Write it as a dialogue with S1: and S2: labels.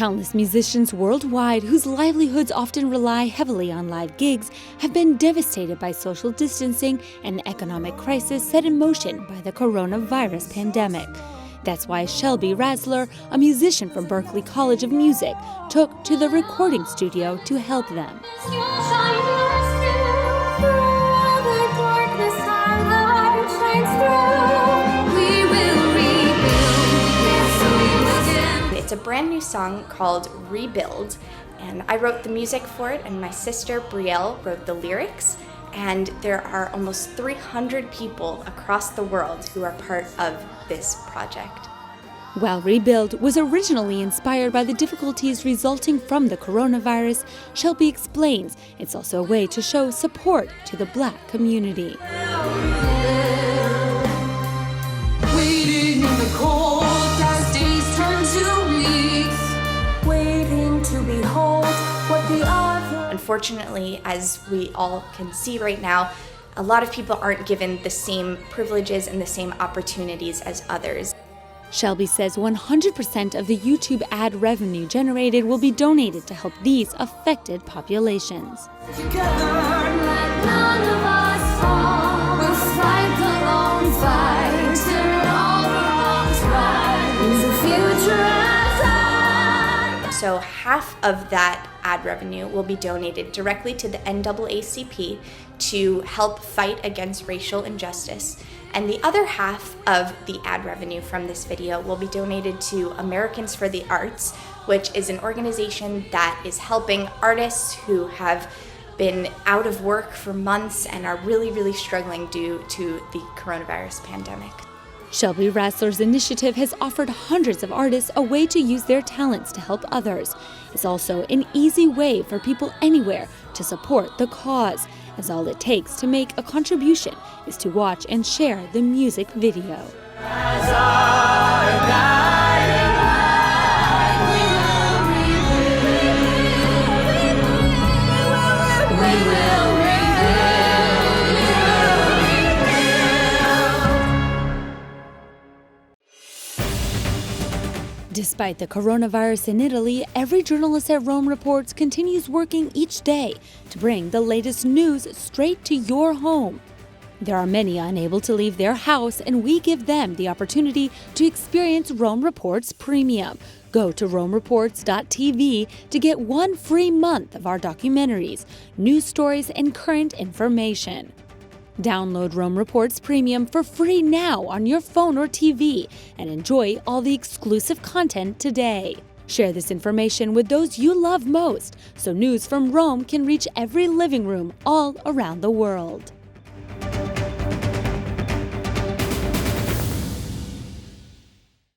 S1: Countless musicians worldwide whose livelihoods often rely heavily on live gigs have been devastated by social distancing and the economic crisis set in motion by the coronavirus pandemic. That's why Shelbie Rassler, a musician from Berklee College of Music, took to the recording studio to help them.
S2: It's a brand new song called Rebuild, and I wrote the music for it, and my sister Brielle wrote the lyrics, and there are almost 300 people across the world who are part of this project.
S1: While Rebuild was originally inspired by the difficulties resulting from the coronavirus, Shelbie explains it's also a way to show support to the Black community.
S3: Waiting in the cold as days turn to weeks, waiting to behold what the other.
S2: Unfortunately, as we all can see right now, a lot of people aren't given the same privileges and the same opportunities as others.
S1: Shelbie says 100% of the YouTube ad revenue generated will be donated to help these affected populations.
S3: Together, let none of us fall. We'll fight the lone fight till all the wrongs right. The future as I.
S2: So half of that ad revenue will be donated directly to the NAACP to help fight against racial injustice. And the other half of the ad revenue from this video will be donated to Americans for the Arts, which is an organization that is helping artists who have been out of work for months and are really struggling due to the coronavirus pandemic.
S1: Shelbie Rassler's initiative has offered hundreds of artists a way to use their talents to help others. It's also an easy way for people anywhere to support the cause, as all it takes to make a contribution is to watch and share the music video. Despite the coronavirus in Italy, every journalist at Rome Reports continues working each day to bring the latest news straight to your home. There are many unable to leave their house, and we give them the opportunity to experience Rome Reports Premium. Go to romereports.tv to get 1 free month of our documentaries, news stories, and current information. Download Rome Reports Premium for free now on your phone or TV and enjoy all the exclusive content today. Share this information with those you love most so news from Rome can reach every living room all around the world.